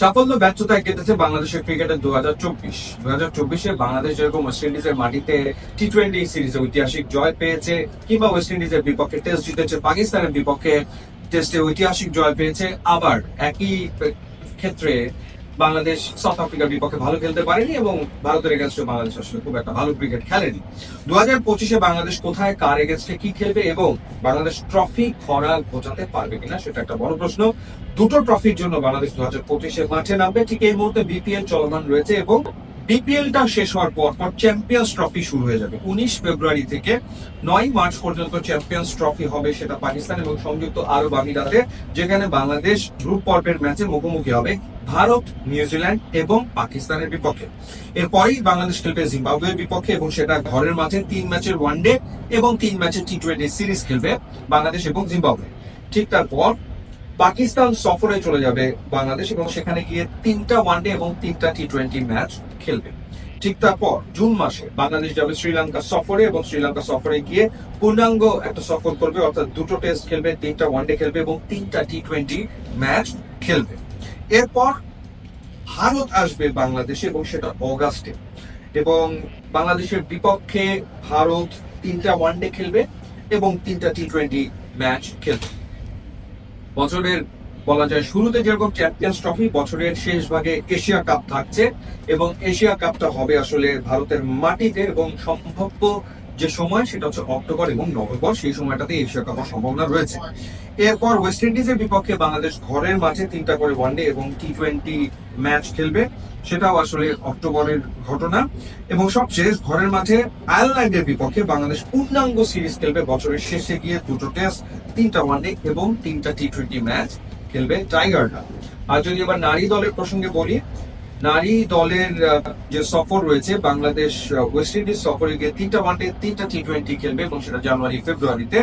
সাফল্য ব্যর্থতায় কেটেছে বাংলাদেশের ক্রিকেটের 2024 বাংলাদেশ যেরকম ওয়েস্ট ইন্ডিজের মাটিতে টি-20 সিরিজে ঐতিহাসিক জয় পেয়েছে, কিংবা ওয়েস্ট ইন্ডিজের বিপক্ষে টেস্ট জিতেছে, পাকিস্তানের বিপক্ষে টেস্টে ঐতিহাসিক জয় পেয়েছে, আবার একই ক্ষেত্রে বাংলাদেশ সাউথ আফ্রিকার বিপক্ষে ভালো খেলতে পারেনি এবং ভারতের এগেনস্টে বাংলাদেশ আসলে খুব একটা ভালো ক্রিকেট খেলেনি। 2025 বাংলাদেশ কোথায় কার এগেনস্টে কি খেলবে এবং বাংলাদেশ ট্রফি খরা ঘোচাতে পারবে কিনা সেটা একটা বড় প্রশ্ন। দুটো ট্রফির জন্য বাংলাদেশ 2025 মাঠে নামবে। ঠিক এই মুহূর্তে বিপিএল চলমান রয়েছে এবং বিপিএলটা শেষ হওয়ার পর চ্যাম্পিয়ন্স ট্রফি শুরু হয়ে যাবে। 19 ফেব্রুয়ারি থেকে 9 মার্চ পর্যন্ত চ্যাম্পিয়ন্স ট্রফি হবে, সেটা পাকিস্তান এবং সংযুক্ত আরব আমিরাতে, যেখানে বাংলাদেশ গ্রুপ পর্বের ম্যাচে মুখোমুখি হবে ভারত, নিউজিল্যান্ড এবং পাকিস্তানের বিপক্ষে। এরপরেই বাংলাদেশ খেলবে জিম্বাবুয়ের বিপক্ষে এবং সেটা ঘরের মাঠে 3 ম্যাচের ওয়ানডে এবং 3 ম্যাচের টি-20 সিরিজ খেলবে বাংলাদেশ এবং জিম্বাবুয়ে। ঠিক তারপর পাকিস্তান সফরে চলে যাবে বাংলাদেশ এবং সেখানে গিয়ে 3টা ওয়ানডে এবং 3টা টি-20 ম্যাচ খেলবে। ঠিক তারপর জুন মাসে বাংলাদেশ যাবে শ্রীলঙ্কা সফরে এবং শ্রীলঙ্কা সফরে গিয়ে পূর্ণাঙ্গ একটা সফর করবে, অর্থাৎ 2টো টেস্ট খেলবে, 3টা ওয়ানডে খেলবে এবং 3টা টি-20 ম্যাচ খেলবে। এরপর ভারত আসবে বাংলাদেশে এবং সেটা অগাস্টে, এবং বাংলাদেশের বিপক্ষে ভারত 3টা ওয়ানডে খেলবে এবং 3টা টি-20 ম্যাচ খেলবে। বছরের বলা যায় শুরুতে যেরকম চ্যাম্পিয়ন্স ট্রফি, বছরের শেষ ভাগে এশিয়া কাপ থাকছে এবং এশিয়া কাপটা হবে আসলে ভারতের মাটিতে এবং সম্ভাব্য যে সময় সেটা হচ্ছে অক্টোবর এবং নভেম্বর, সেই সময়টাতে এশিয়া কাপ হওয়ার সম্ভাবনা রয়েছে। এরপর ওয়েস্ট ইন্ডিজের বিপক্ষে বাংলাদেশ ঘরের মাঠে 3টা করে ওয়ানডে এবং টি-20 ম্যাচ খেলবে, সেটাও আসলে অক্টোবরের ঘটনা। এবং সবশেষ ঘরের মাঠে আয়ারল্যান্ডের বিপক্ষে বাংলাদেশ পূর্ণাঙ্গ সিরিজ খেলবে, বছরের শেষে গিয়ে 2টো টেস্ট, 3টা ওয়ানডে এবং 3টা টি-20 ম্যাচ খেলবে টাইগাররা। আর যদি এবার নারী দলের প্রসঙ্গে বলি, নারী দলের যে সফর রয়েছে, বাংলাদেশ ওয়েস্ট ইন্ডিজ সফরে গিয়ে 3টা ওয়ানডে 3টা টি-20 খেলবে এবং সেটা জানুয়ারি ফেব্রুয়ারিতে।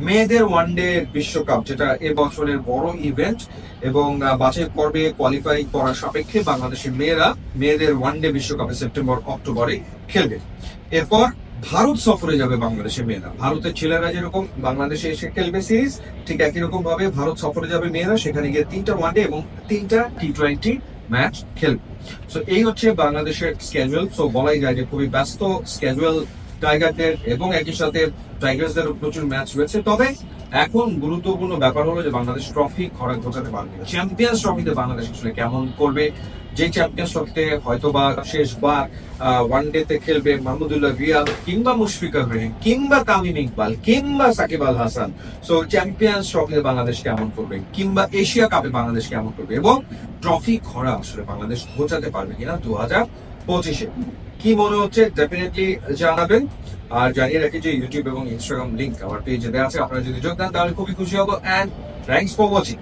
মেয়েদের ওয়ানডে বিশ্বকাপ, যেটা এবছরের বড় ইভেন্ট এবং বাছাই পর্বে কোয়ালিফাই করার সাপেক্ষে বাংলাদেশের মেয়েরা মেয়েদের ওয়ানডে বিশ্বকাপে সেপ্টেম্বর অক্টোবরে খেলবে। এরপর ভারত সফরে যাবে বাংলাদেশের মেয়েরা। ভারতের ছেলেরা যেরকম বাংলাদেশে এসে খেলবে সিরিজ, ঠিক একই রকম ভাবে ভারত সফরে যাবে মেয়েরা, সেখানে গিয়ে 3টা ওয়ানডে এবং 3টা টি-20 ম্যাচ খেলবে। সো এই হচ্ছে বাংলাদেশের স্কেজুয়াল। সো বলাই যায় যে খুবই ব্যস্ত স্কেজুয়াল টাইগারদের, এবং একই সাথে টাইগার্সদের প্রচুর ম্যাচ রয়েছে। তবে এখন গুরুত্বপূর্ণ ব্যাপার হলো যে বাংলাদেশ ট্রফি খরা ঘোচাতে পারবে। চ্যাম্পিয়ন্স ট্রফিতে বাংলাদেশ আসলে কেমন করবে, যে চ্যাম্পিয়ন্স ট্রফিতে হয়তোবা শেষবার ওয়ানডেতে খেলবে মাহমুদুল্লাহ রিয়াদ কিংবা মুশফিকুর রহিম কিংবা তামিম ইকবাল কিংবা সাকিব আল হাসান। সো চ্যাম্পিয়ন্স ট্রফিতে বাংলাদেশ কেমন করবে, কিংবা এশিয়া কাপে বাংলাদেশ কেমন করবে, এবং ট্রফি খরা আসলে বাংলাদেশ ঘোচাতে পারবে কিনা 2025-এ কি মনে হচ্ছে ডেফিনেটলি জানাবেন। আর জানিয়ে রাখি যে ইউটিউব এবং ইনস্টাগ্রাম লিংক আমার পেজে দেওয়া আছে, আপনারা যদি যোগ দেন তাহলে খুবই খুশি হবো। And thanks for watching.